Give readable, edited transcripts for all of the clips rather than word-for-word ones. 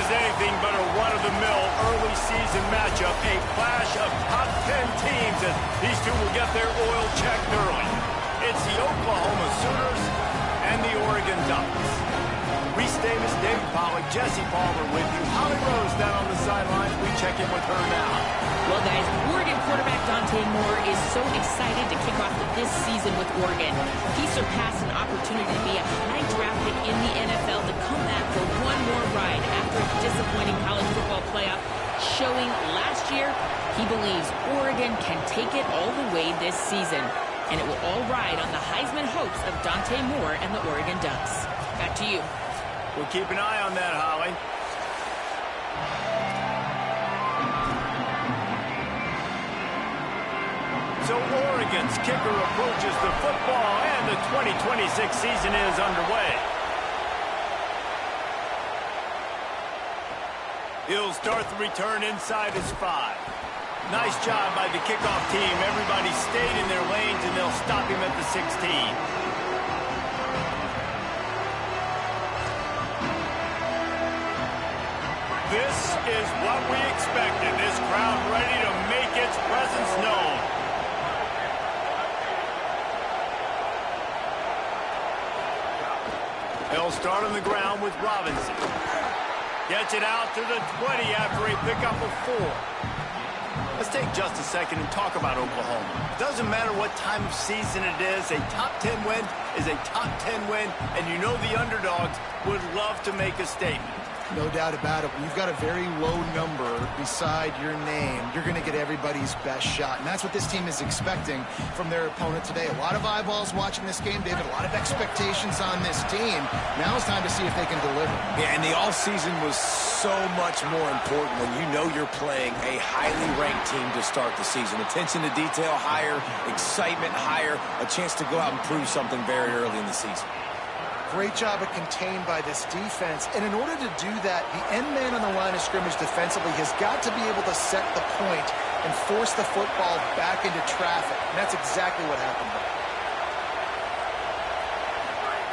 is anything but a run-of-the-mill early season matchup, a clash of top 10 teams as these two will get their oil checked early. It's the Oklahoma Sooners and the Oregon Ducks. Reese Davis, David Pollack, Jesse Palmer with you. Holly Rose down on the sidelines. We check in with her now. Well, guys, Oregon quarterback Dante Moore is so excited to kick off this season with Oregon. He surpassed an opportunity to be a high draft pick in the NFL to come back for one more ride after a disappointing college football playoff, showing last year he believes Oregon can take it all the way this season. And it will all ride on the Heisman hopes of Dante Moore and the Oregon Ducks. Back to you. We'll keep an eye on that, Holly. So Oregon's kicker approaches the football, and the 2026 season is underway. He'll start the return inside his 5. Nice job by the kickoff team. Everybody stayed in their lanes, and they'll stop him at the 16. This is what we expected. This crowd ready to make its presence known. They'll start on the ground with Robinson. Gets it out to the 20 after a pickup of 4. Let's take just a second and talk about Oklahoma. Doesn't matter what time of season it is, a top 10 win is a top 10 win, and you know the underdogs would love to make a statement. No doubt about it. When you've got a very low number beside your name, you're going to get everybody's best shot. And that's what this team is expecting from their opponent today. A lot of eyeballs watching this game, David. A lot of expectations on this team. Now it's time to see if they can deliver. Yeah, and the offseason was so much more important when you know you're playing a highly ranked team to start the season. Attention to detail higher, excitement higher, a chance to go out and prove something very early in the season. Great job of contained by this defense. And in order to do that, the end man on the line of scrimmage defensively has got to be able to set the point and force the football back into traffic. And that's exactly what happened there.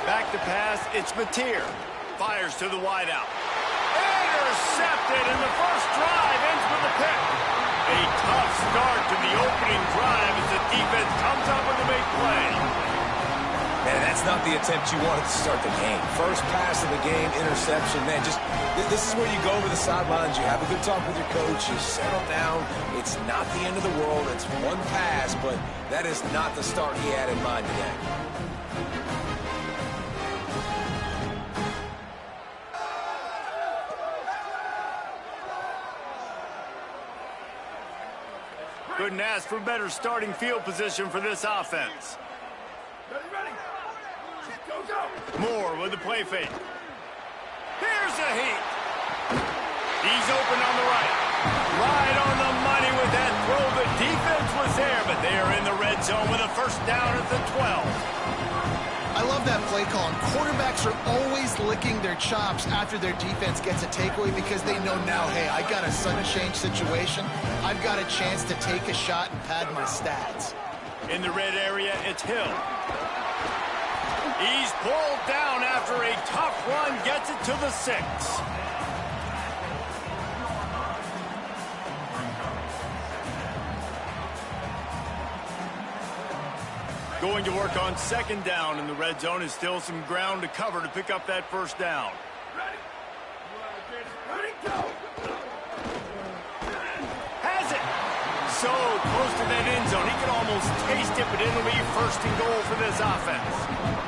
Back to pass, it's Mateer. Fires to the wideout. Intercepted, and the first drive ends with a pick. A tough start to the opening drive as the defense comes up with a big play. Man, that's not the attempt you wanted to start the game. First pass of the game, interception. Man, this is where you go over the sidelines. You have a good talk with your coach. You settle down. It's not the end of the world. It's one pass, but that is not the start he had in mind today. Couldn't ask for better starting field position for this offense. Moore with the play fake. Here's a heat. He's open on the right. Right on the money with that throw. The defense was there, but they are in the red zone with a first down at the 12. I love that play call. And quarterbacks are always licking their chops after their defense gets a takeaway because they know now, hey, I got a sudden change situation. I've got a chance to take a shot and pad my stats. In the red area, it's Hill. He's pulled down after a tough run, gets it to the 6. Going to work on second down in the red zone is still some ground to cover to pick up that first down. Ready, go. Has it. So close to that end zone. He can almost taste it, but it'll be first and goal for this offense.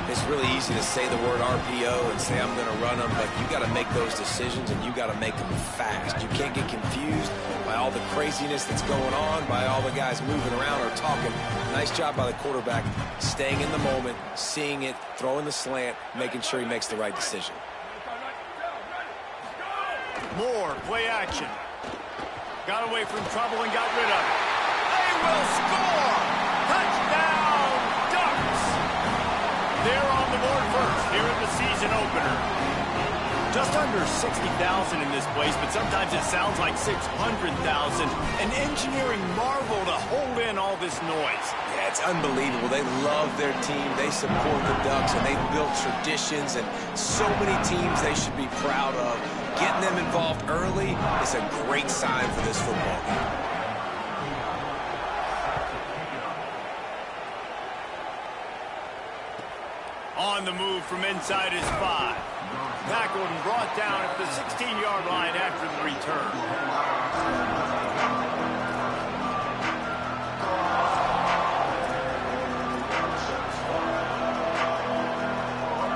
It's really easy to say the word RPO and say I'm going to run them, but you got to make those decisions and you got to make them fast. You can't get confused by all the craziness that's going on, by all the guys moving around or talking. Nice job by the quarterback, staying in the moment, seeing it, throwing the slant, making sure he makes the right decision. Moore, play action. Got away from trouble and got rid of it. They will score! Touchdown, Ducks! They're on the board first here at the season opener. Just under 60,000 in this place, but sometimes it sounds like 600,000. An engineering marvel to hold in all this noise. Yeah, it's unbelievable. They love their team. They support the Ducks, and they've built traditions and so many teams they should be proud of. Getting them involved early is a great sign for this football game. On the move from inside his 5. Tackled and brought down at the 16-yard line after the return.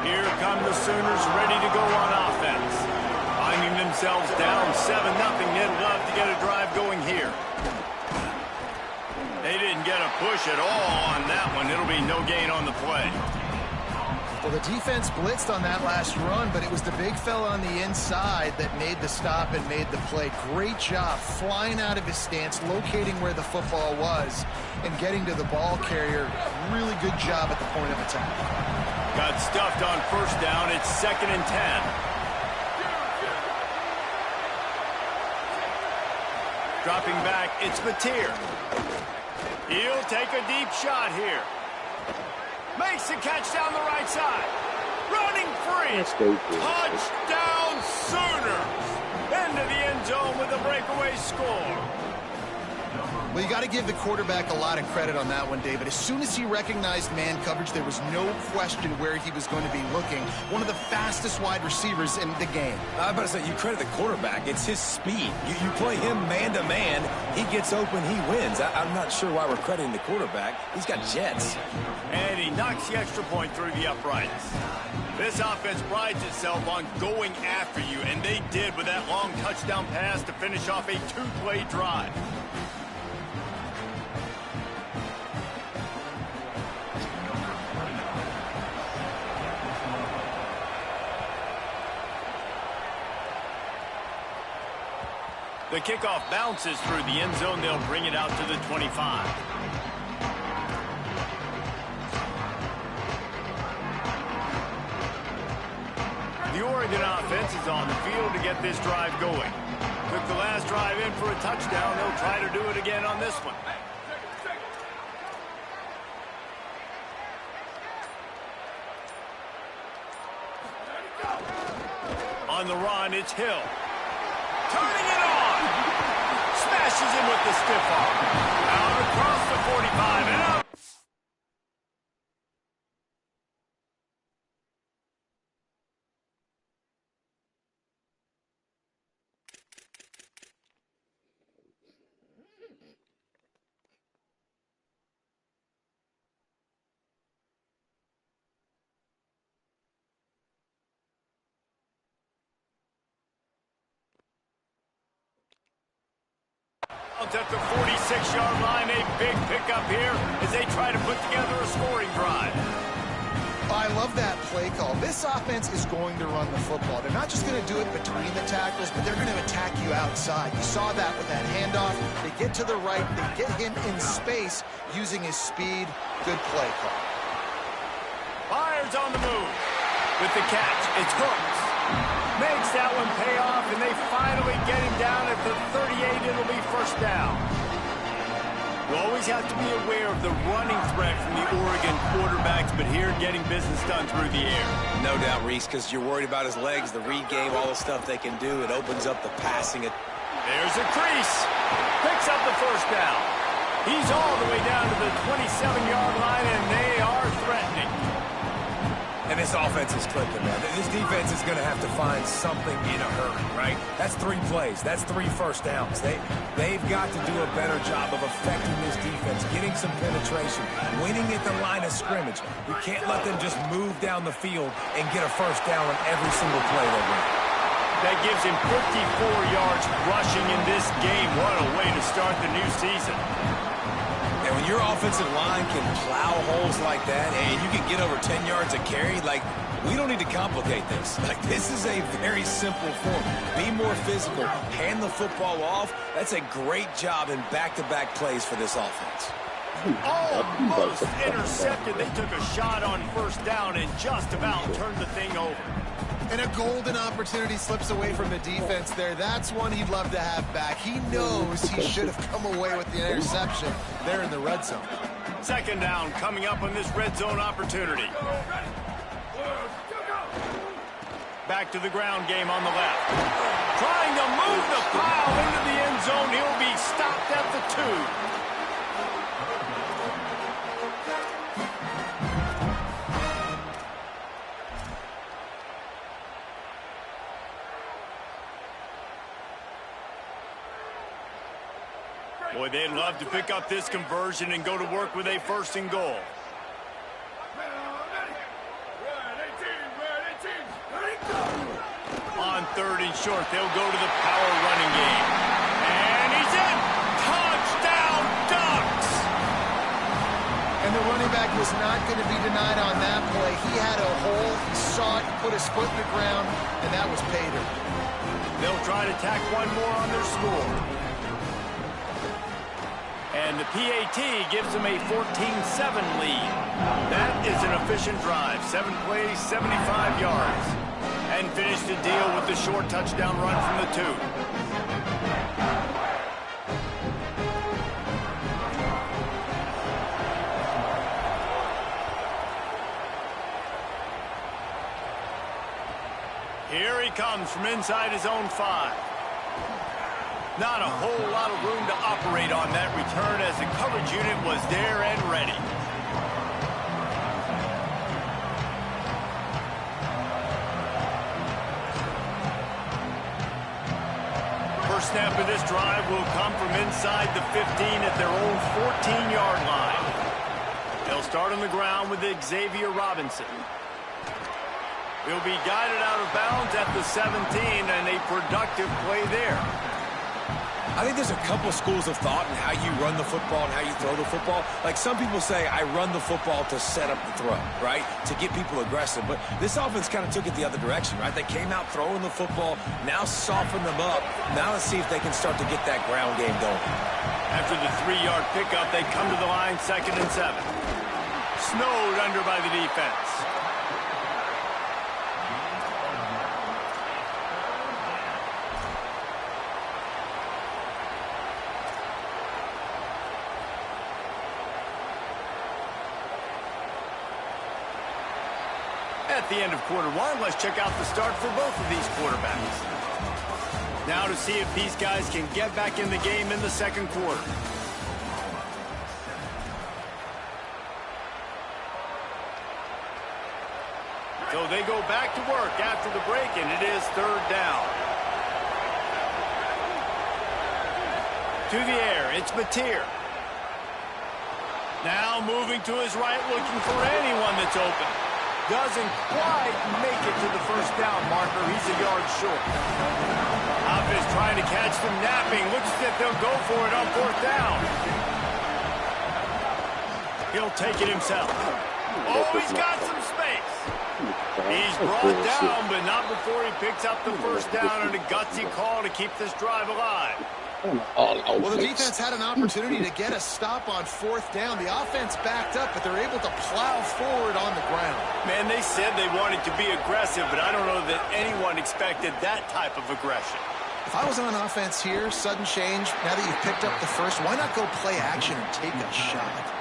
Here come the Sooners ready to go on offense. Finding themselves down 7-0, they'd love to get a drive going here. They didn't get a push at all on that one. It'll be no gain on the play. Well, the defense blitzed on that last run, but it was the big fella on the inside that made the stop and made the play. Great job flying out of his stance, locating where the football was, and getting to the ball carrier. Really good job at the point of attack. Got stuffed on first down. It's 2nd and 10. Dropping back, it's Mateer. He'll take a deep shot here. Makes the catch down the right side. Running free. Touchdown Sooners. Into the end zone with a breakaway score. Well, you got to give the quarterback a lot of credit on that one, David. As soon as he recognized man coverage, there was no question where he was going to be looking. One of the fastest wide receivers in the game. I'm about to say, you credit the quarterback. It's his speed. You play him man-to-man, he gets open, he wins. I'm not sure why we're crediting the quarterback. He's got jets. And he knocks the extra point through the uprights. This offense prides itself on going after you, and they did with that long touchdown pass to finish off a 2-play drive. The kickoff bounces through the end zone. They'll bring it out to the 25. The Oregon offense is on the field to get this drive going. Took the last drive in for a touchdown. They'll try to do it again on this one. On the run, it's Hill. Turning it on. Smashes him with the stiff arm. Out across the 45 and out. At the 46-yard line, a big pickup here as they try to put together a scoring drive. I love that play call. This offense is going to run the football. They're not just going to do it between the tackles, but they're going to attack you outside. You saw that with that handoff. They get to the right. They get him in space using his speed. Good play call. Fires on the move. With the catch, it's Hooks. Makes that one pay off, and they finally get him down at the 38. It'll be first down. You always have to be aware of the running threat from the Oregon quarterbacks, but here getting business done through the air. No doubt, Reese, because you're worried about his legs, the read game, all the stuff they can do. It opens up the passing. There's a crease. Picks up the first down. He's all the way down to the 27-yard line, and they are threatening. And this offense is clicking, man. This defense is going to have to find something in a hurry, right? That's 3 plays. That's 3 first downs. They've got to do a better job of affecting this defense, getting some penetration, winning at the line of scrimmage. We can't let them just move down the field and get a first down on every single play they run. That gives him 54 yards rushing in this game. What a way to start the new season. And when your offensive line can plow holes like that and you can get over 10 yards a carry, like, we don't need to complicate this. Like, this is a very simple form. Be more physical. Hand the football off. That's a great job in back-to-back plays for this offense. Almost intercepted. They took a shot on first down and just about turned the thing over. And a golden opportunity slips away from the defense there. That's one he'd love to have back. He knows he should have come away with the interception there in the red zone. Second down coming up on this red zone opportunity. Back to the ground game on the left. Trying to move the pile into the end zone. He'll be stopped at the 2. Boy, they'd love to pick up this conversion and go to work with a 1st and goal. On 3rd and short, they'll go to the power running game. And he's in! Touchdown, Ducks! And the running back was not going to be denied on that play. He had a hole, he saw it, he put his foot in the ground, and that was pay dirt. They'll try to tack one more on their score. And the PAT gives them a 14-7 lead. That is an efficient drive. 7 plays, 75 yards. And finish the deal with the short touchdown run from the 2. Here he comes from inside his own 5. Not a whole lot of room to operate on that return as the coverage unit was there and ready. First snap of this drive will come from inside the 15 at their own 14-yard line. They'll start on the ground with Xavier Robinson. He'll be guided out of bounds at the 17 and a productive play there. I think there's a couple schools of thought in how you run the football and how you throw the football. Like some people say, I run the football to set up the throw, right? To get people aggressive. But this offense kind of took it the other direction, right? They came out throwing the football, now soften them up. Now let's see if they can start to get that ground game going. After the 3-yard pickup, they come to the line 2nd and 7. Snowed under by the defense. At the end of quarter 1, let's check out the start for both of these quarterbacks. Now to see if these guys can get back in the game in the 2nd quarter. So they go back to work after the break, and it is 3rd down. To the air, it's Mateer. Now moving to his right, looking for anyone that's open. Doesn't quite make it to the 1st down marker. He's a yard short. Offense trying to catch them napping. Looks as if they'll go for it on 4th down. He'll take it himself. Oh, he's got some space. He's brought down, but not before he picks up the 1st down and a gutsy call to keep this drive alive. Well, the defense had an opportunity to get a stop on 4th down. The offense backed up, but they're able to plow forward on the ground. Man, they said they wanted to be aggressive, but I don't know that anyone expected that type of aggression. If I was on offense here, sudden change, now that you've picked up the 1st, why not go play action and take a shot?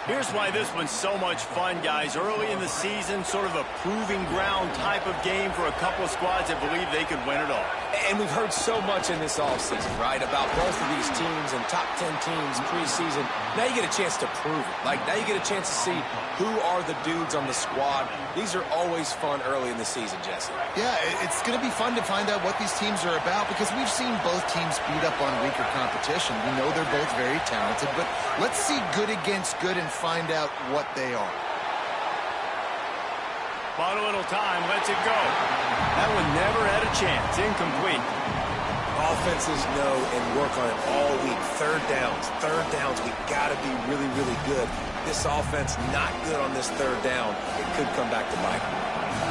Here's why this one's so much fun, guys. Early in the season, sort of a proving ground type of game for a couple of squads that believe they could win it all. And we've heard so much in this offseason, right, about both of these teams and top 10 teams preseason. Now you get a chance to prove it. Like, now you get a chance to see who are the dudes on the squad. These are always fun early in the season, Jesse. Yeah, it's going to be fun to find out what these teams are about because we've seen both teams beat up on weaker competition. We know they're both very talented, but let's see good against good and find out what they are. Bought a little time, lets it go. That one never had a chance. Incomplete. Offenses know and work on it all week. 3rd downs. We got to be really, really good. This offense not good on this 3rd down. It could come back to bite.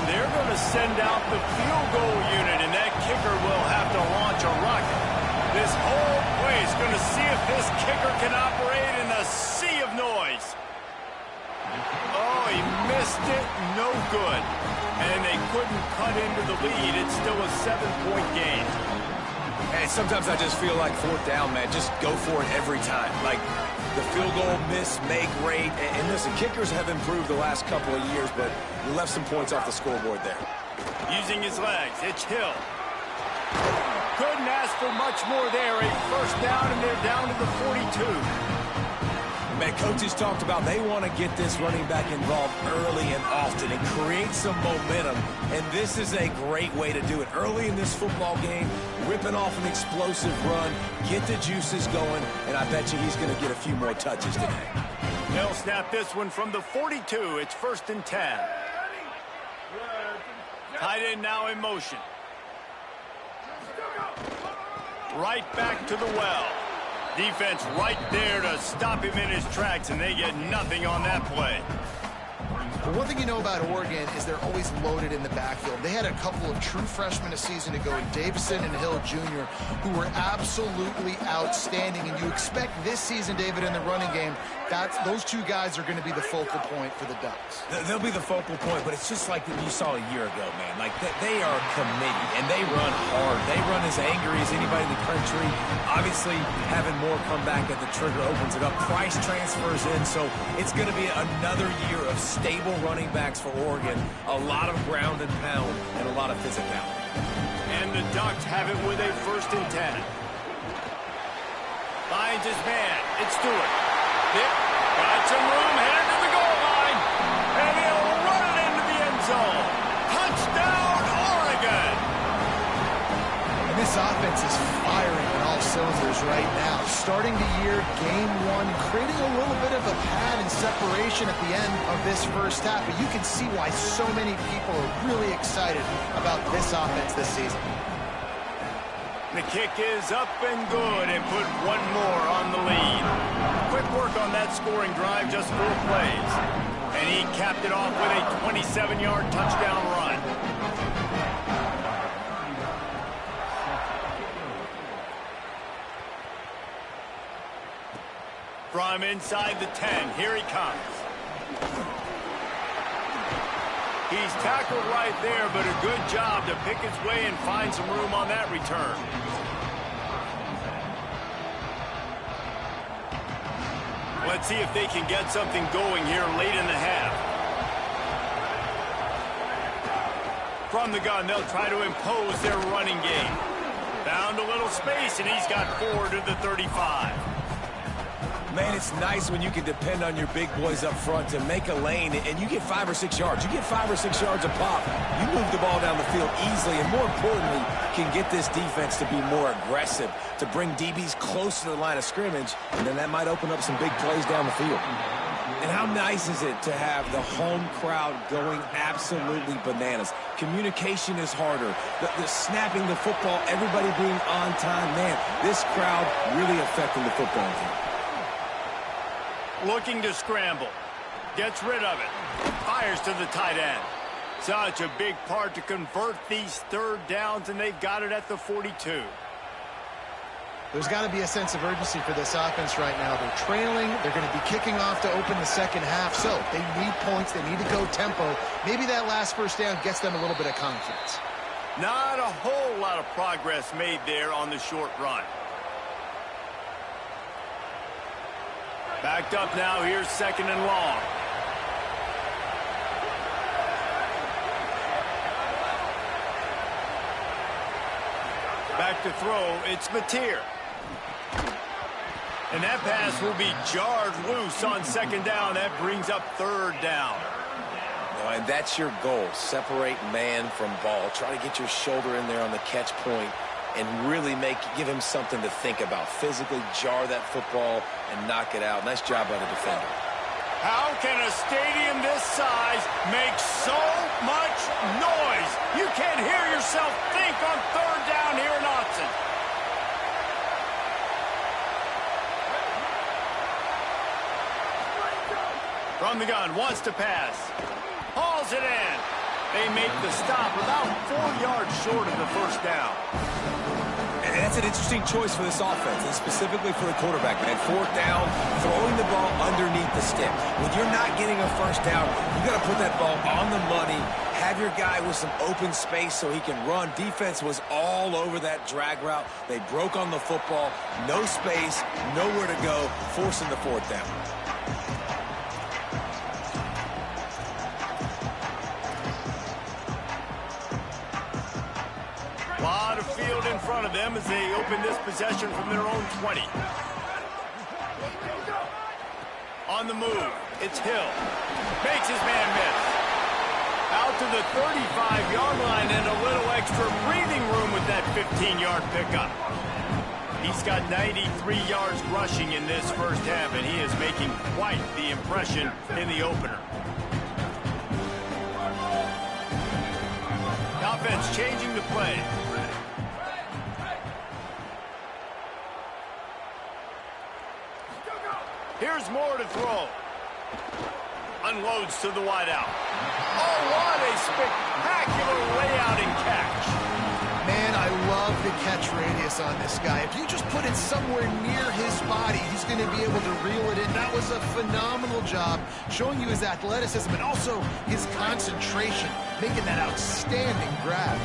They're going to send out the field goal unit, and that kicker will have to launch a rocket. This whole place going to see if this kicker can operate in a sea of noise. Oh, he missed. Missed it, no good. And they couldn't cut into the lead. It's still a 7-point game. And sometimes I just feel like fourth down, man, just go for it every time. Like the field goal miss, make rate. And listen, kickers have improved the last couple of years, but we left some points off the scoreboard there. Using his legs, it's Hill. Couldn't ask for much more there. A first down, and they're down to the 42. Man, coaches talked about they want to get this running back involved early and often and create some momentum. And this is a great way to do it. Early in this football game, ripping off an explosive run, get the juices going, and I bet you he's going to get a few more touches today. They'll snap this one from the 42. It's 1st and 10. Tight end now in motion. Right back to the well. Defense right there to stop him in his tracks, and they get nothing on that play. But one thing you know about Oregon is they're always loaded in the backfield. They had a couple of true freshmen a season ago in Davison and Hill Jr. who were absolutely outstanding. And you expect this season, David, in the running game, those two guys are going to be the focal point for the Ducks. They'll be the focal point, but it's just like you saw a year ago, man. Like, they are committed, and they run hard. They run as angry as anybody in the country. Obviously, having more come back at the trigger opens it up. Price transfers in, so it's going to be another year of stable running backs for Oregon. A lot of ground and pound and a lot of physicality. And the Ducks have it with a 1st and 10. Finds his man. It's Stewart. Got some room, headed to the goal line. And he'll run it into the end zone. Touchdown, Oregon! And this offense is firing on all cylinders right now. Starting the year, game one, creating a little bit of a pad and separation at the end of this first half. But you can see why so many people are really excited about this offense this season. The kick is up and good, and put one more on the lead. Quick work on that scoring drive, just 4 plays. And he capped it off with a 27-yard touchdown run. From inside the 10, here he comes. He's tackled right there, but a good job to pick his way and find some room on that return. Let's see if they can get something going here late in the half. From the gun, they'll try to impose their running game. Found a little space, and he's got 4 to the 35. Man, it's nice when you can depend on your big boys up front to make a lane, and you get 5 or 6 yards. You get 5 or 6 yards a pop. You move the ball down the field easily, and more importantly, can get this defense to be more aggressive, to bring DBs close to the line of scrimmage, and then that might open up some big plays down the field. And how nice is it to have the home crowd going absolutely bananas? Communication is harder. The snapping the football, everybody being on time. Man, this crowd really affecting the football game. Looking to scramble. Gets rid of it. Fires to the tight end. Such a big part to convert these 3rd downs, and they've got it at the 42. There's got to be a sense of urgency for this offense right now. They're trailing. They're going to be kicking off to open the second half. So they need points. They need to go tempo. Maybe that last first down gets them a little bit of confidence. Not a whole lot of progress made there on the short run. Backed up now. Here's 2nd and long. Back to throw. It's Mateer. And that pass will be jarred loose on 2nd down. That brings up 3rd down. And that's your goal. Separate man from ball. Try to get your shoulder in there on the catch point and really give him something to think about. Physically jar that football and knock it out. Nice job by the defender. How can a stadium this size make so much noise? You can't hear yourself think on 3rd down here in Autzen. From the gun, wants to pass. Hauls it in. They make the stop about 4 yards short of the 1st down. And That's an interesting choice for this offense, and specifically for the quarterback, man. Fourth down, throwing the ball underneath the stick. When you're not getting a first down, you got to put that ball on the money, have your guy with some open space so he can run. Defense was all over that drag route. They broke on the football, no space, nowhere to go, forcing the fourth down. A lot of field in front of them as they open this possession from their own 20. On the move, it's Hill. Makes his man miss. Out to the 35-yard line and a little extra breathing room with that 15-yard pickup. He's got 93 yards rushing in this first half, and he is making quite the impression in the opener. The offense changing the play. Here's Moore to throw. Unloads to the wideout. Oh, what a spectacular layout and catch. Man, I love the catch radius on this guy. If you just put it somewhere near his body, he's going to be able to reel it in. That was a phenomenal job, showing you his athleticism and also his concentration, making that outstanding grab.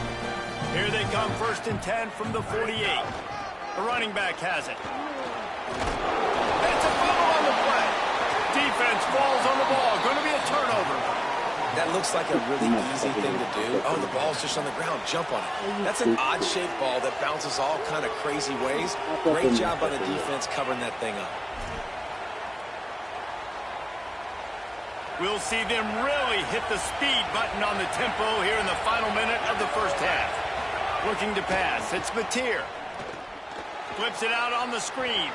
Here they come, 1st and 10 from the 48. The running back has it. It's a fumble on the play. Defense falls on the ball. Going to be a turnover. That looks like a really easy thing to do. Oh, the ball's just on the ground. Jump on it. That's an odd-shaped ball that bounces all kind of crazy ways. Great job by the defense covering that thing up. We'll see them really hit the speed button on the tempo here in the final minute of the first half. Looking to pass. It's Mateer. Flips it out on the screen.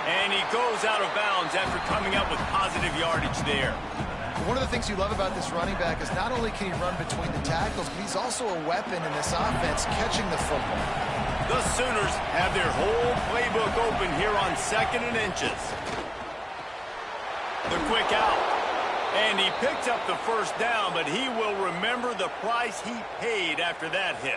And he goes out of bounds after coming up with positive yardage there. One of the things you love about this running back is not only can he run between the tackles, but he's also a weapon in this offense catching the football. The Sooners have their whole playbook open here on 2nd and inches. The quick out. And he picked up the first down, but he will remember the price he paid after that hit.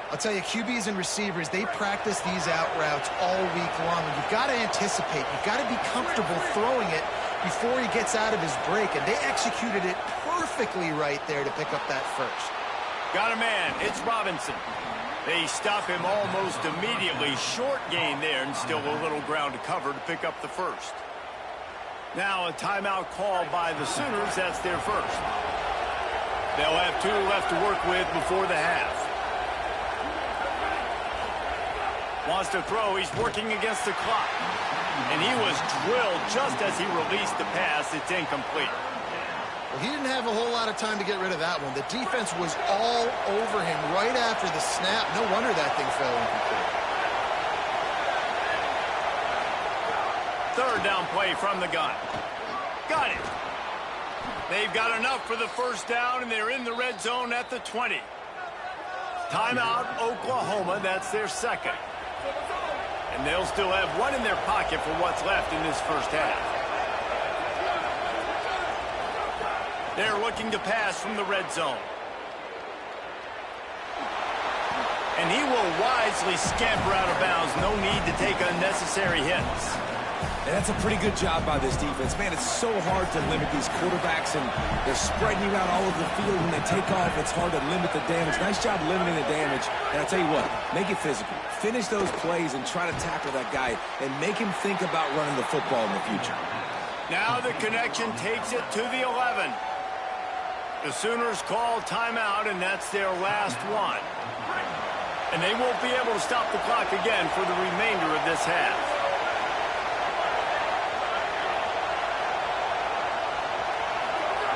I'll tell you, QBs and receivers, they practice these out routes all week long. And you've got to anticipate. You've got to be comfortable throwing it before he gets out of his break. And they executed it perfectly right there to pick up that first. Got a man. It's Robinson. They stop him almost immediately. Short gain there and still a little ground to cover to pick up the first. Now a timeout call by the Sooners. That's their first. They'll have 2 left to work with before the half. Wants to throw. He's working against the clock. And he was drilled just as he released the pass. It's incomplete. Well, he didn't have a whole lot of time to get rid of that one. The defense was all over him right after the snap. No wonder that thing fell incomplete. 3rd down play from the gun. Got it. They've got enough for the first down, and they're in the red zone at the 20. Timeout, Oklahoma. That's their second. And they'll still have 1 in their pocket for what's left in this first half. They're looking to pass from the red zone. And he will wisely scamper out of bounds. No need to take unnecessary hits. And that's a pretty good job by this defense. Man, it's so hard to limit these quarterbacks, and they're spreading you out all over the field. When they take off, it's hard to limit the damage. Nice job limiting the damage. And I'll tell you what, make it physical. Finish those plays and try to tackle that guy and make him think about running the football in the future. Now the connection takes it to the 11. The Sooners call timeout, and that's their last one. And they won't be able to stop the clock again for the remainder of this half.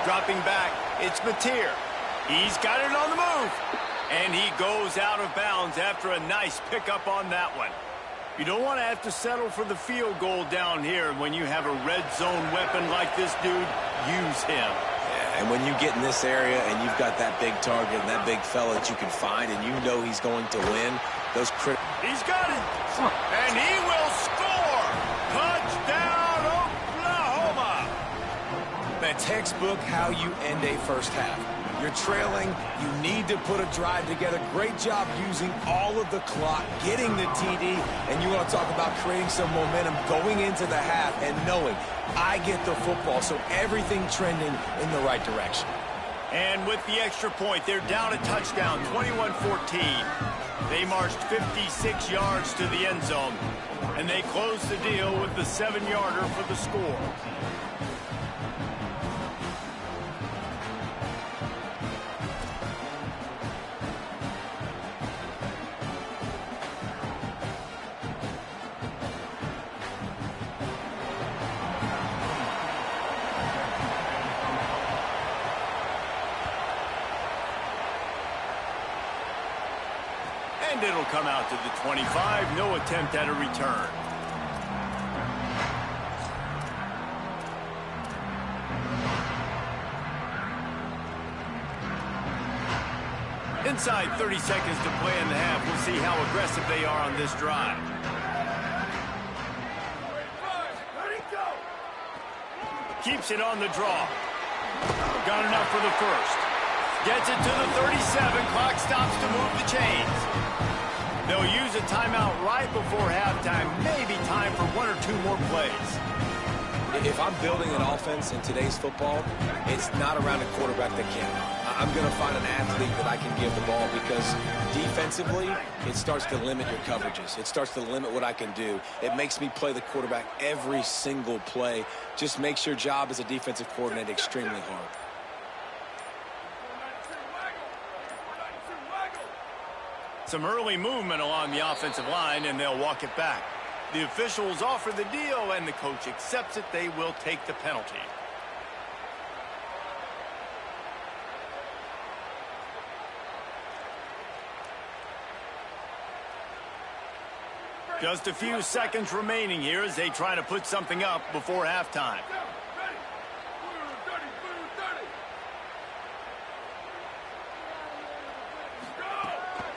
Dropping back, it's Mateer. He's got it on the move. And he goes out of bounds after a nice pickup on that one. You don't want to have to settle for the field goal down here. When you have a red zone weapon like this dude, use him. Yeah, and when you get in this area and you've got that big target and that big fella that you can find and you know he's going to win, those He's got it. And he will score. Touchdown, Oklahoma. The textbook how you end a first half. You're trailing. You need to put a drive together. Great job using all of the clock, getting the TD, and you want to talk about creating some momentum going into the half and knowing I get the football, so everything trending in the right direction. And with the extra point, they're down a touchdown, 21-14. They marched 56 yards to the end zone, and they closed the deal with the 7-yarder for the score. And it'll come out to the 25. No attempt at a return. Inside 30 seconds to play in the half. We'll see how aggressive they are on this drive. Keeps it on the draw. Got enough for the first. Gets it to the 37. Clock stops to move the chains. They'll use a timeout right before halftime. Maybe time for 1 or 2 more plays. If I'm building an offense in today's football, it's not around a quarterback that can. I'm going to find an athlete that I can give the ball, because defensively, it starts to limit your coverages. It starts to limit what I can do. It makes me play the quarterback every single play. Just makes your job as a defensive coordinator extremely hard. Some early movement along the offensive line, and they'll walk it back. The officials offer the deal, and the coach accepts it. They will take the penalty. Just a few seconds remaining here as they try to put something up before halftime.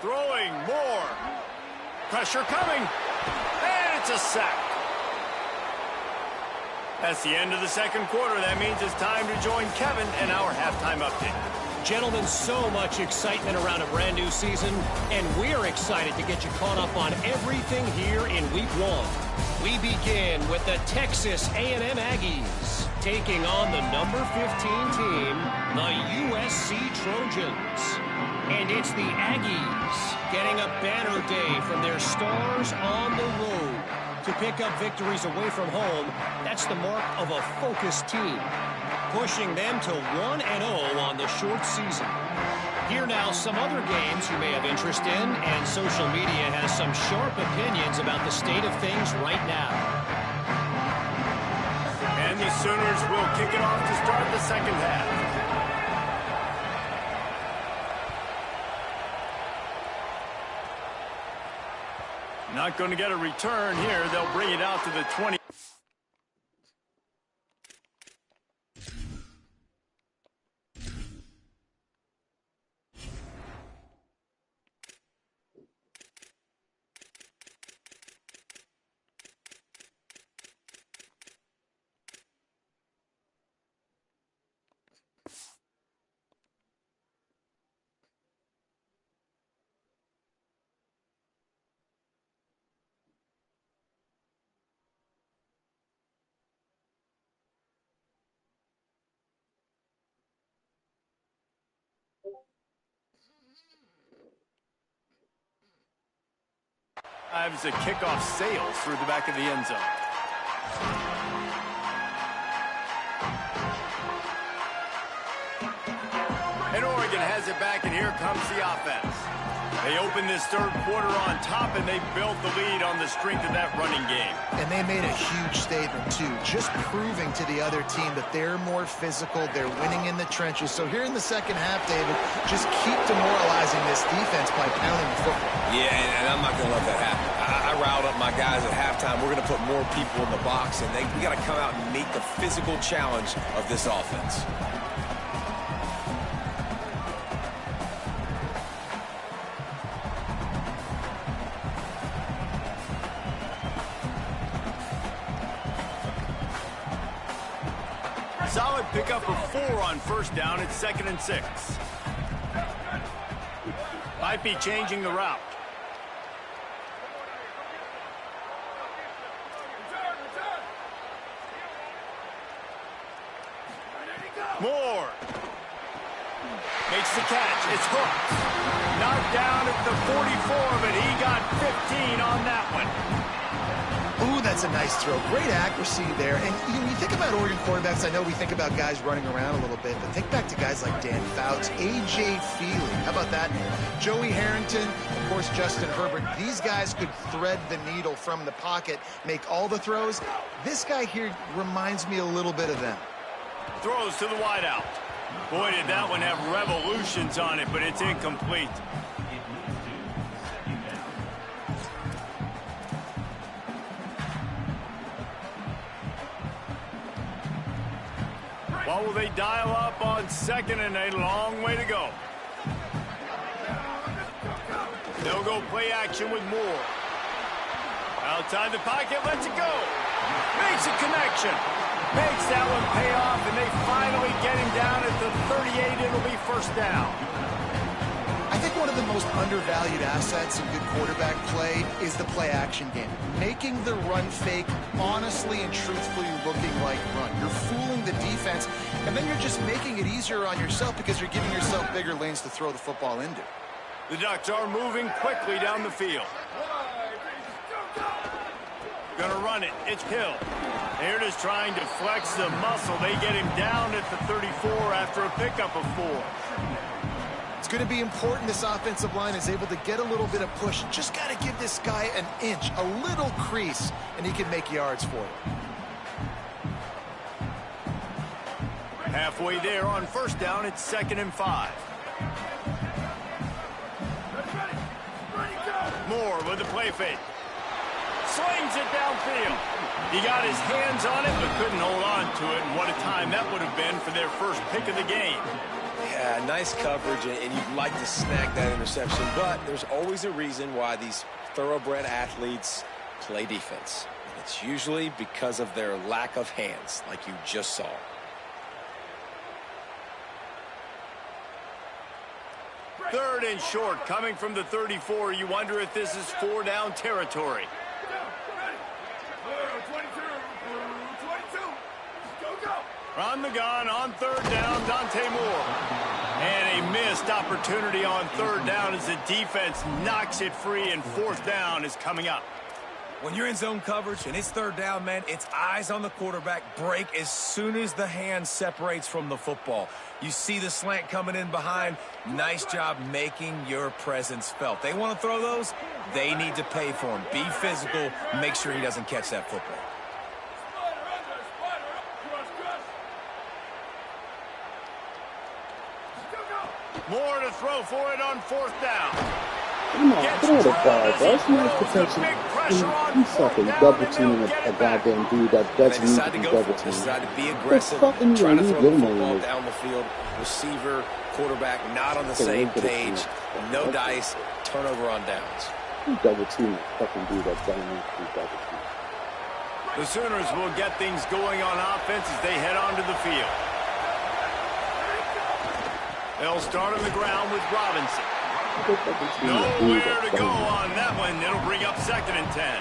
Throwing more. Pressure coming. And it's a sack. That's the end of the second quarter. That means it's time to join Kevin in our halftime update. Gentlemen, so much excitement around a brand new season, and we're excited to get you caught up on everything here in Week 1. We begin with the Texas A&M Aggies taking on the number 15 team, the USC Trojans. And it's the Aggies getting a banner day from their stars on the road. To pick up victories away from home, that's the mark of a focused team, pushing them to 1-0 on the short season. Here now, some other games you may have interest in, and social media has some sharp opinions about the state of things right now. And the Sooners will kick it off to start the second half. Not going to get a return here. They'll bring it out to the 20. As a kickoff sails through the back of the end zone. And Oregon has it back, and here comes the offense. They open this third quarter on top, and they built the lead on the strength of that running game. And they made a huge statement, too, just proving to the other team that they're more physical, they're winning in the trenches. So here in the second half, David, just keep demoralizing this defense by pounding the football. Yeah, and I'm not going to let that happen. I riled up my guys at halftime. We're going to put more people in the box, and we got to come out and meet the physical challenge of this offense. Solid pickup of 4 on first down. It's 2nd and 6. Might be changing the route. Moore. Makes the catch. It's hooked. Knocked down at the 44, but he got 15 on that one. Ooh, that's a nice throw. Great accuracy there. And you think about Oregon quarterbacks, I know we think about guys running around a little bit, but think back to guys like Dan Fouts, A.J. Feely. How about that? Joey Harrington, of course, Justin Herbert. These guys could thread the needle from the pocket, make all the throws. This guy here reminds me a little bit of them. Throws to the wideout. Boy, did that one have revolutions on it, but it's incomplete. What will they dial up on second, and a long way to go? They'll go play action with Moore. Outside the pocket, lets it go. Makes a connection. Makes that one pay off, and they finally get him down at the 38. It'll be first down. I think one of the most undervalued assets in good quarterback play is the play-action game. Making the run fake honestly and truthfully looking like run. You're fooling the defense, and then you're just making it easier on yourself because you're giving yourself bigger lanes to throw the football into. The Ducks are moving quickly down the field. Gonna run it. It's Hill. They're just trying to flex the muscle. They get him down at the 34 after a pickup of 4. It's going to be important this offensive line is able to get a little bit of push. Just got to give this guy an inch, a little crease, and he can make yards for you. Halfway there on first down, it's 2nd and 5. Moore with the play fake. Slings it downfield. He got his hands on it, but couldn't hold on to it. And what a time that would have been for their first pick of the game. Yeah, nice coverage, and you'd like to snag that interception, but there's always a reason why these thoroughbred athletes play defense. And it's usually because of their lack of hands, like you just saw. Third and short, coming from the 34. You wonder if this is 4-down territory. On the gun, on third down, Dante Moore. And a missed opportunity on third down as the defense knocks it free, and 4th down is coming up. When you're in zone coverage and it's third down, man, it's eyes on the quarterback, break as soon as the hand separates from the football. You see the slant coming in behind. Nice job making your presence felt. They want to throw those, they need to pay for them. Be physical, make sure he doesn't catch that football. More to throw for it on 4th down. Come on, throw the ball, bro. It's not protection. He's fucking double teaming a goddamn dude that doesn't need to be double teaming. Decide to be aggressive, fucking trying to leave throw the your football man. down the field. Receiver, quarterback, not on the same page. No dice, turnover on downs. You double teaming a fucking dude that doesn't need to be double teaming. The Sooners will get things going on offense as they head onto the field. They'll start on the ground with Robinson. Nowhere to go on that one. It'll bring up 2nd and 10.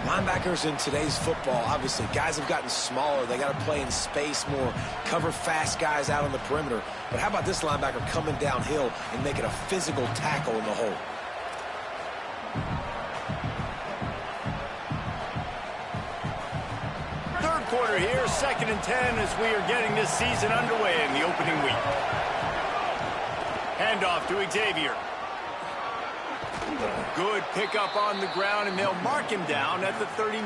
Linebackers in today's football, obviously, guys have gotten smaller. They got to play in space more, cover fast guys out on the perimeter. But how about this linebacker coming downhill and making a physical tackle in the hole? Third quarter here, 2nd and 10 as we are getting this season underway in the opening week. Handoff to Xavier. Good pickup on the ground, and they'll mark him down at the 39.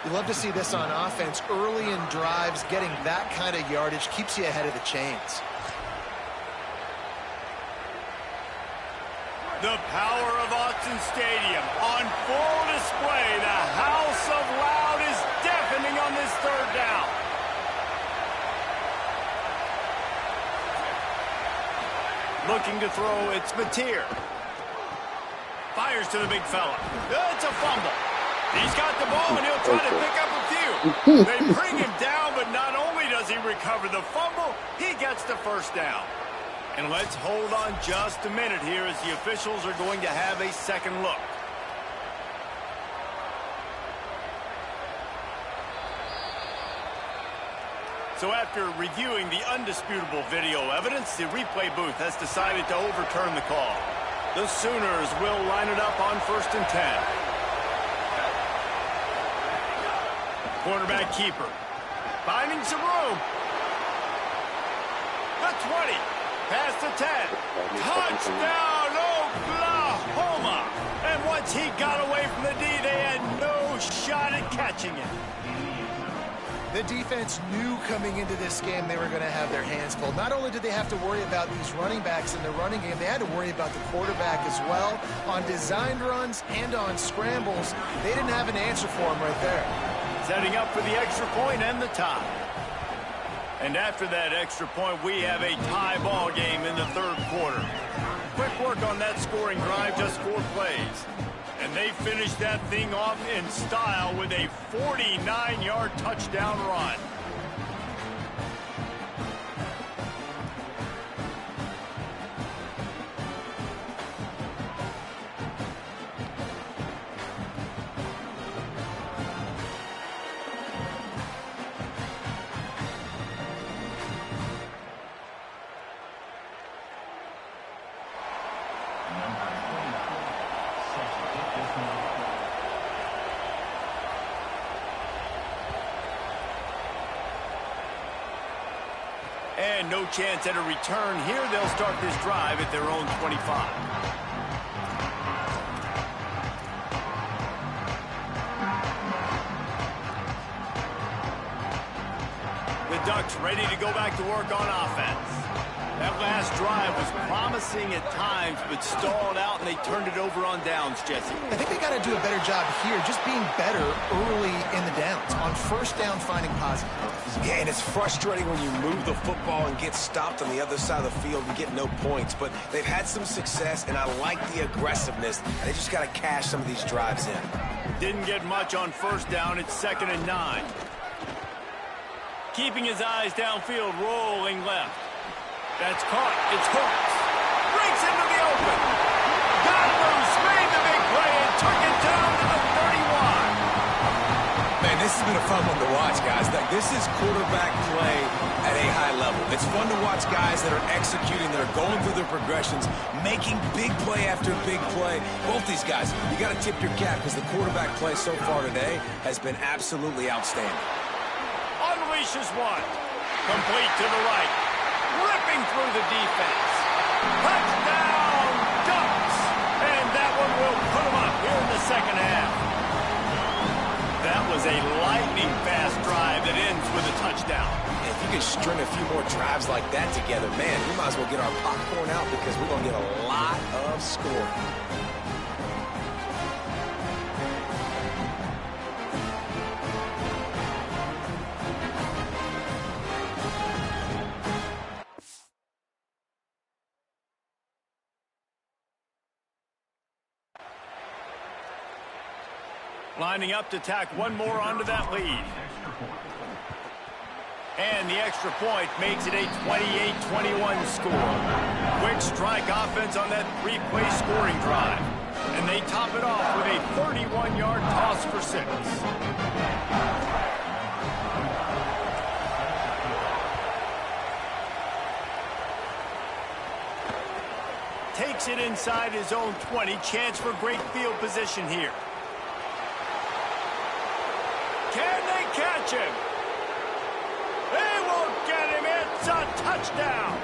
You love to see this on offense. Early in drives, getting that kind of yardage keeps you ahead of the chains. The power of Autzen Stadium on full display. The house of loud is deafening on this third down. Looking to throw, it's Mateer. Fires to the big fella. It's a fumble. He's got the ball, and he'll try to pick up a few. They bring him down, but not only does he recover the fumble, he gets the first down. And let's hold on just a minute here as the officials are going to have a second look. So after reviewing the undisputable video evidence, the replay booth has decided to overturn the call. The Sooners will line it up on 1st and 10. Quarterback keeper. Finding some room. The 20. Past the 10. Touchdown, Oklahoma! And once he got away from the D, they had no shot at catching it. The defense knew coming into this game they were going to have their hands full. Not only did they have to worry about these running backs in the running game, they had to worry about the quarterback as well. On designed runs and on scrambles, they didn't have an answer for him right there. Setting up for the extra point and the tie. And after that extra point, we have a tie ball game in the 3rd quarter. Quick work on that scoring drive, just 4 plays. And they finished that thing off in style with a 49-yard touchdown run. And no chance at a return here. They'll start this drive at their own 25. The Ducks ready to go back to work on offense. That last drive was promising at times, but stalled out, and they turned it over on downs, Jesse. I think they got to do a better job here, just being better early in the downs. On 1st down, finding positive. Yeah, and it's frustrating when you move the football and get stopped on the other side of the field and get no points. But they've had some success, and I like the aggressiveness. They just got to cash some of these drives in. Didn't get much on 1st down. It's 2nd and 9. Keeping his eyes downfield, rolling left. That's caught. It's Hooks. Breaks into the open. Got loose, made the big play, and took it down to the 31. Man, this has been a fun one to watch, guys. This is quarterback play at a high level. It's fun to watch guys that are executing, that are going through their progressions, making big play after big play. Both these guys, you got to tip your cap because the quarterback play so far today has been absolutely outstanding. Unleashes one. Complete to the right. Ripping through the defense. Touchdown, Ducks! And that one will put them up here in the 2nd half. That was a lightning-fast drive that ends with a touchdown. If you can string a few more drives like that together, man, we might as well get our popcorn out because we're going to get a lot of scoring. Lining up to tack one more onto that lead. And the extra point makes it a 28-21 score. Quick strike offense on that 3-play scoring drive. And they top it off with a 31-yard toss for 6. Takes it inside his own 20. Chance for great field position here. Can they catch him? They won't get him. It's a touchdown.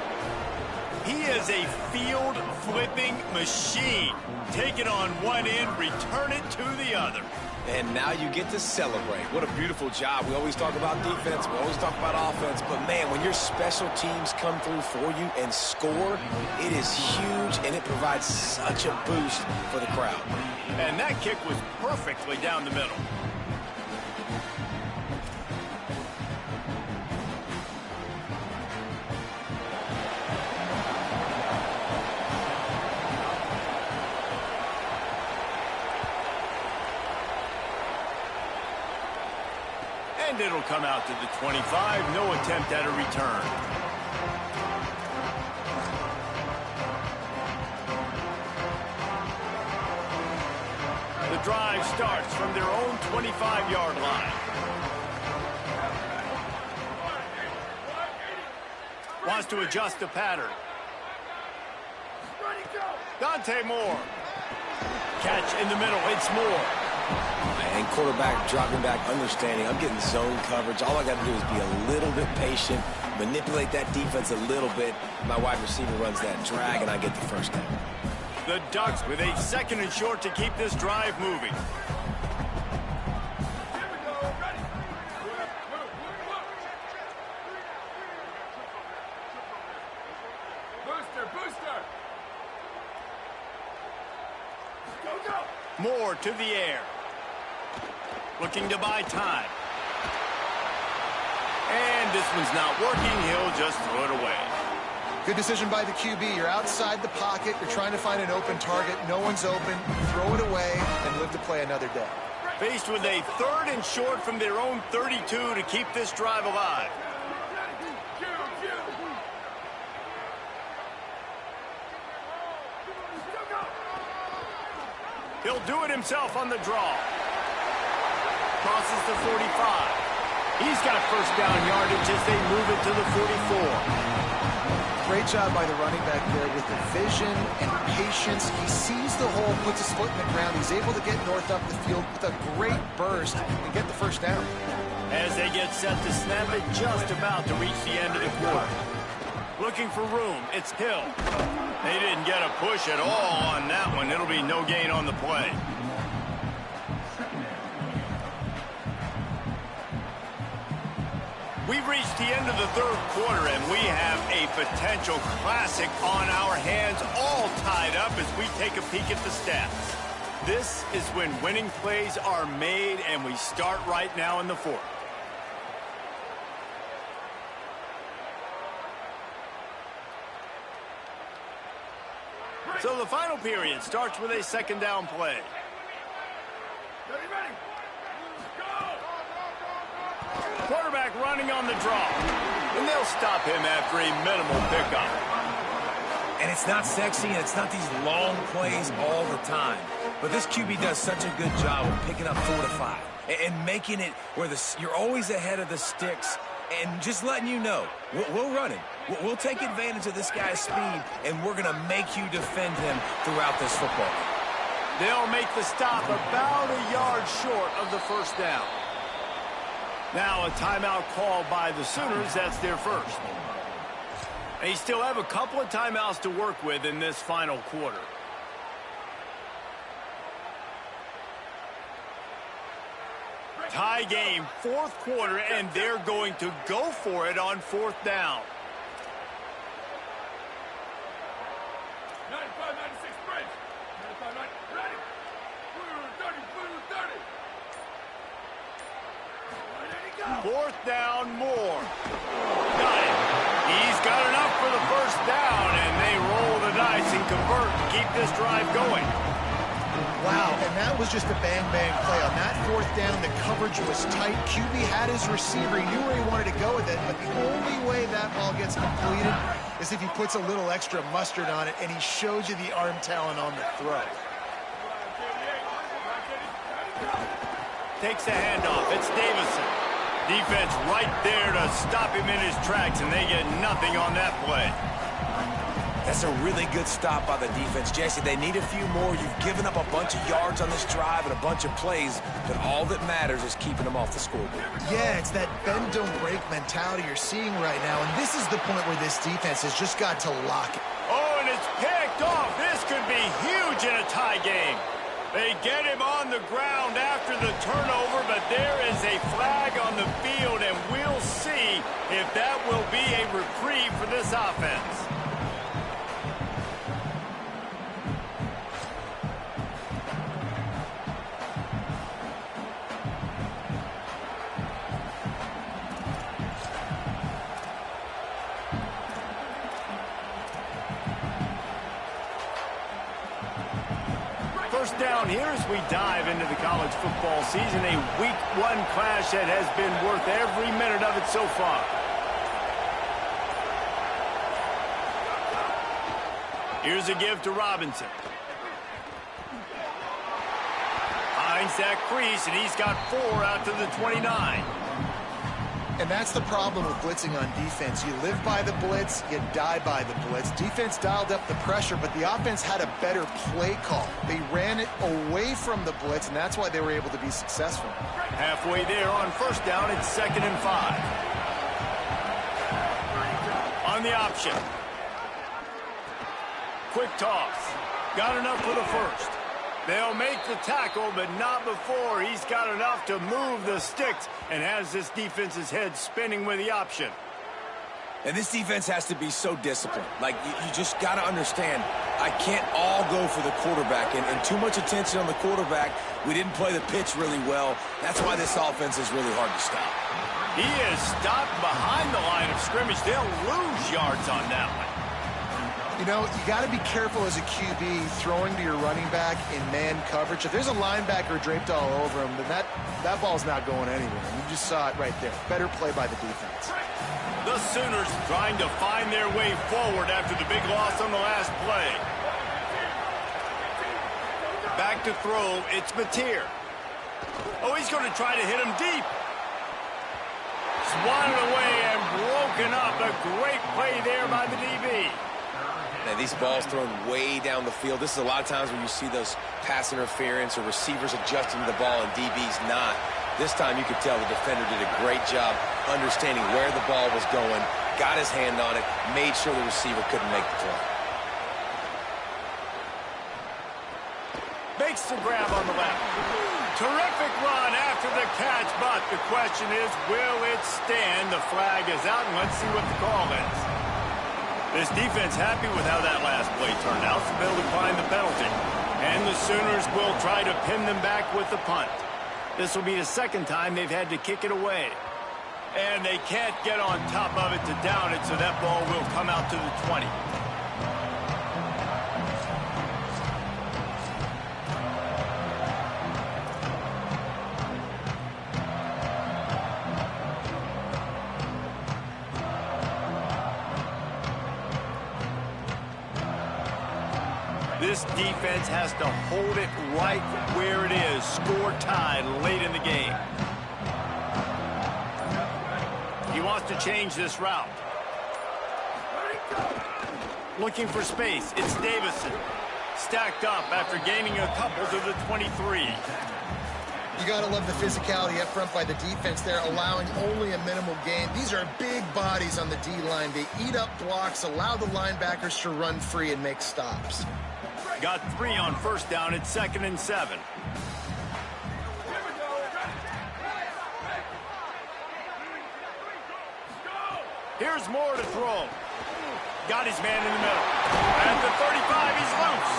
He is a field-flipping machine. Take it on one end, return it to the other. And now you get to celebrate. What a beautiful job. We always talk about defense. We always talk about offense. But, man, when your special teams come through for you and score, it is huge, and it provides such a boost for the crowd. And that kick was perfectly down the middle. And it'll come out to the 25. No attempt at a return. the drive starts from their own 25-yard line. Wants to adjust the pattern. Dante Moore. Catch in the middle. It's Moore. And quarterback dropping back, understanding I'm getting zone coverage. All I got to do is be a little bit patient, manipulate that defense a little bit. My wide receiver runs that drag, and I get the first down. The Ducks with a 2nd and short to keep this drive moving. Moore to the air. Looking to buy time. And this one's not working. He'll just throw it away. Good decision by the QB. You're outside the pocket. You're trying to find an open target. No one's open. Throw it away and live to play another day. Faced with a 3rd and short from their own 32 to keep this drive alive. He'll do it himself on the draw. Crosses the 45. He's got first down yardage as they move it to the 44. Great job by the running back there with the vision and patience. He sees the hole, puts his foot in the ground. He's able to get north up the field with a great burst and get the first down. As they get set to snap it, just about to reach the end of the quarter. Looking for room. It's Hill. They didn't get a push at all on that one. It'll be no gain on the play. We've reached the end of the 3rd quarter, and we have a potential classic on our hands, all tied up as we take a peek at the stats. This is when winning plays are made, and we start right now in the 4th. So the final period starts with a 2nd down play. Quarterback running on the draw. And they'll stop him after a minimal pickup. And it's not sexy, and it's not these long plays all the time. But this QB does such a good job of picking up 4 to 5 and making it where you're always ahead of the sticks and just letting you know, we'll run him. We'll take advantage of this guy's speed, and we're going to make you defend him throughout this football game. They'll make the stop about a yard short of the first down. Now a timeout called by the Sooners. That's their first. They still have a couple of timeouts to work with in this final quarter. Tie game, 4th quarter, and they're going to go for it on 4th down. 4th down, Moore. Got it. He's got enough for the first down, and they roll the dice and convert to keep this drive going. Wow, and that was just a bang-bang play. On that 4th down, the coverage was tight. QB had his receiver. He knew where he wanted to go with it, but the only way that ball gets completed is if he puts a little extra mustard on it, and he shows you the arm talent on the throw. Takes the handoff. It's Davison. Defense right there to stop him in his tracks, and they get nothing on that play. That's a really good stop by the defense, Jesse. They need a few more. You've given up a bunch of yards on this drive and a bunch of plays, but all that matters is keeping them off the scoreboard. Yeah, it's that bend, don't break mentality you're seeing right now, and this is the point where this defense has just got to lock it. Oh, and it's picked off. This could be huge in a tie game. They get him on the ground after the turnover, but there is a flag on the field, and we'll see if that will be a reprieve for this offense. First down here as we dive into the college football season, a week 1 clash that has been worth every minute of it so far. Here's a give to Robinson. finds that crease, and he's got 4 out to the 29. And that's the problem with blitzing on defense. You live by the blitz, you die by the blitz. Defense dialed up the pressure, but the offense had a better play call. They ran it away from the blitz, and that's why they were able to be successful. Halfway there on first down, it's 2nd and 5. On the option. Quick toss. Got enough for the first. They'll make the tackle, but not before he's got enough to move the sticks and has this defense's head spinning with the option. And this defense has to be so disciplined. Like, you just got to understand, I can't all go for the quarterback. And too much attention on the quarterback. We didn't play the pitch really well. That's why this offense is really hard to stop. He is stopped behind the line of scrimmage. They'll lose yards on that one. You know, you got to be careful as a QB throwing to your running back in man coverage. If there's a linebacker draped all over him, then that ball's not going anywhere. You just saw it right there. Better play by the defense. The Sooners trying to find their way forward after the big loss on the last play. Back to throw, it's Mateer. Oh, he's going to try to hit him deep. Swatted away and broken up. A great play there by the DB. Now, these balls thrown way down the field. This is a lot of times when you see those pass interference or receivers adjusting to the ball and DB's not. This time you could tell the defender did a great job understanding where the ball was going, got his hand on it, made sure the receiver couldn't make the play. Makes the grab on the left. Terrific run after the catch, but the question is, will it stand? The flag is out, and let's see what the call is. This defense happy with how that last play turned out, so they'll decline the penalty. And the Sooners will try to pin them back with the punt. This will be the second time they've had to kick it away. And they can't get on top of it to down it, so that ball will come out to the 20. This defense has to hold it right where it is. Score tied late in the game. He wants to change this route. Looking for space. It's Davison. Stacked up after gaining a couple to the 23. You got to love the physicality up front by the defense there, allowing only a minimal gain. These are big bodies on the D-line. They eat up blocks, allow the linebackers to run free and make stops. Got 3 on first down. It's 2nd and 7. Here's Moore to throw. Got his man in the middle. At the 35, he's loose.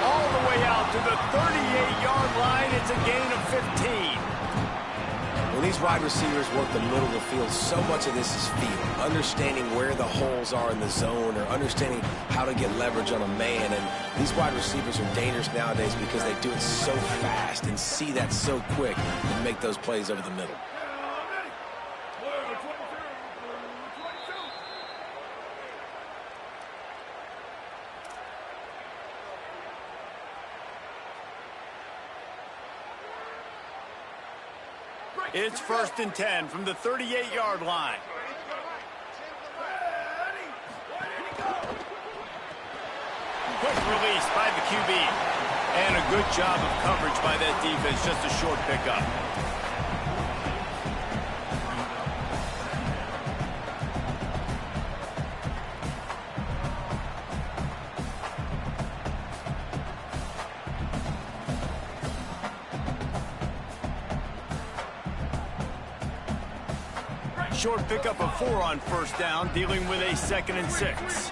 All the way out to the 38-yard line. It's a gain of 15. When these wide receivers work the middle of the field, so much of this is feel. Understanding where the holes are in the zone or understanding how to get leverage on a man. And these wide receivers are dangerous nowadays because they do it so fast and see that so quick and make those plays over the middle. It's 1st and 10 from the 38-yard line. Quick release by the QB. And a good job of coverage by that defense. Just a short pickup. Short pickup of 4 on first down, dealing with a 2nd and 6.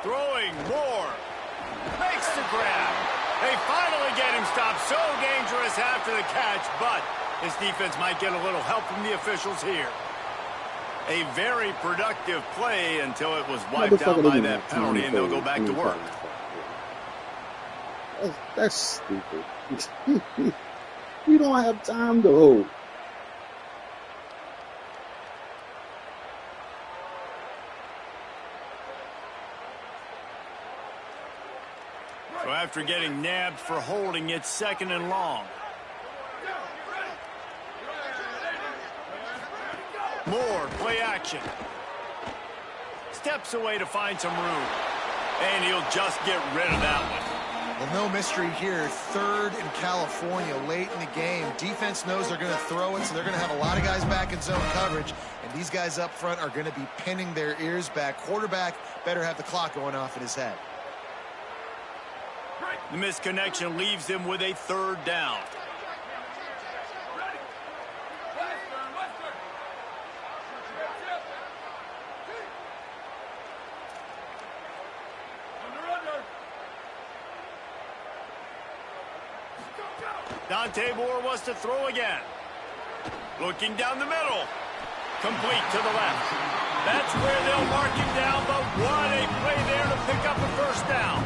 Throwing Moore. Makes the grab. They finally get him stopped. So dangerous after the catch, but his defense might get a little help from the officials here. A very productive play until it was wiped out by that penalty, and they'll go back to work. That's stupid. You don't have time to hold. So after getting nabbed for holding, it's 2nd and long. Moore, play action. Steps away to find some room. And he'll just get rid of that one. Well, no mystery here. 3rd in California late in the game. Defense knows they're going to throw it, so they're going to have a lot of guys back in zone coverage. And these guys up front are going to be pinning their ears back. Quarterback better have the clock going off in his head. The misconnection leaves him with a 3rd down. Dante Moore wants to throw again. Looking down the middle. Complete to the left. That's where they'll mark him down, but what a play there to pick up a 1st down.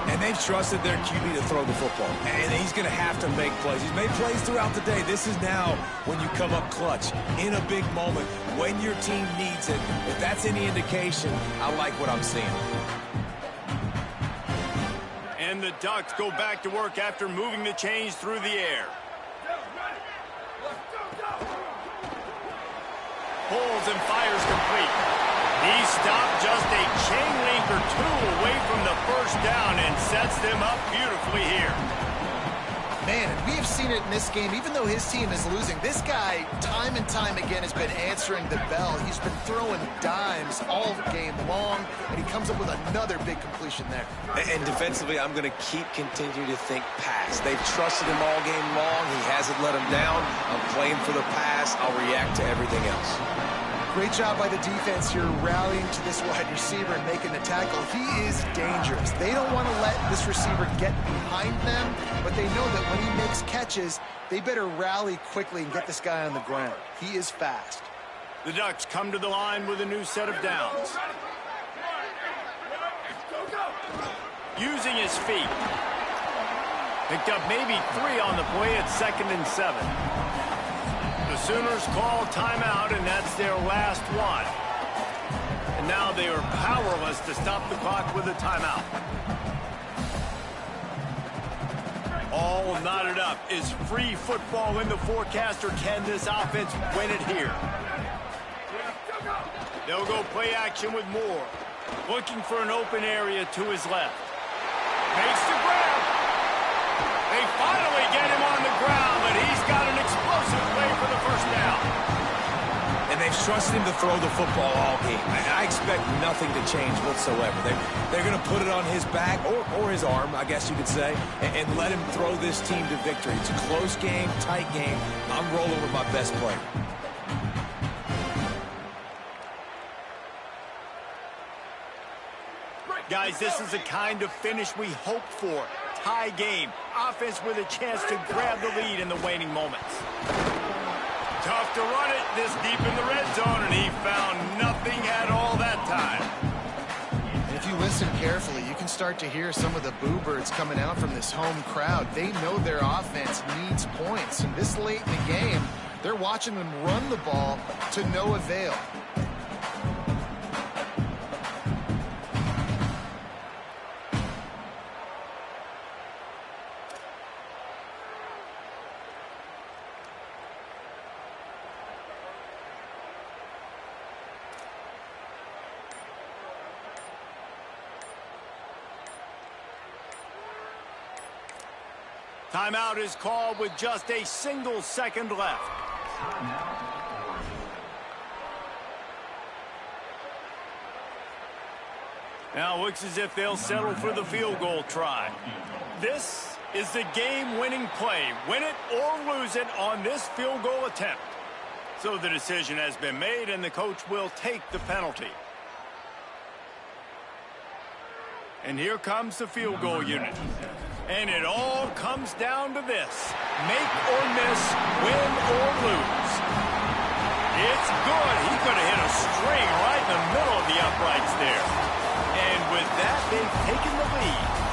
And they've trusted their QB to throw the football. And he's going to have to make plays. He's made plays throughout the day. This is now when you come up clutch in a big moment when your team needs it. If that's any indication, I like what I'm seeing. And the Ducks go back to work after moving the chains through the air. Pulls and fires complete. He stopped just a chain link or 2 away from the 1st down and sets them up beautifully here. Man, we have seen it in this game. Even though his team is losing, this guy, time and time again, has been answering the bell. He's been throwing dimes all game long, and he comes up with another big completion there. And defensively, I'm going to continue to think pass. They've trusted him all game long. He hasn't let him down. I'm playing for the pass. I'll react to everything else. Great job by the defense here rallying to this wide receiver and making the tackle. He is dangerous. They don't want to let this receiver get behind them, but they know that when he makes catches, they better rally quickly and get this guy on the ground. He is fast. The Ducks come to the line with a new set of downs. Using his feet. Picked up maybe 3 on the play at 2nd and 7. The Sooners call timeout, and that's their last one. And now they are powerless to stop the clock with a timeout. All knotted up. Is free football in the forecast, or can this offense win it here? They'll go play action with Moore. Looking for an open area to his left. Makes the grab. They finally get him on the ground, but he's got an explosive play for the 1st down. And they've trusted him to throw the football all game. I expect nothing to change whatsoever. They're going to put it on his back, or his arm, I guess you could say, and let him throw this team to victory. It's a close game, tight game. I'm rolling with my best player. Guys, this is the kind of finish we hope for. Tie game. Offense with a chance to grab the lead in the waning moments. Tough to run it this deep in the red zone, and he found nothing at all that time. And if you listen carefully, you can start to hear some of the boo birds coming out from this home crowd. They know their offense needs points, and this late in the game, they're watching them run the ball to no avail. Timeout is called with just a single second left. Now looks as if they'll settle for the field goal try. This is the game-winning play. Win it or lose it on this field goal attempt. So the decision has been made, and the coach will take the penalty. And here comes the field goal unit. And it all comes down to this. Make or miss, win or lose. It's good. He could have hit a string right in the middle of the uprights there. And with that, they've taken the lead.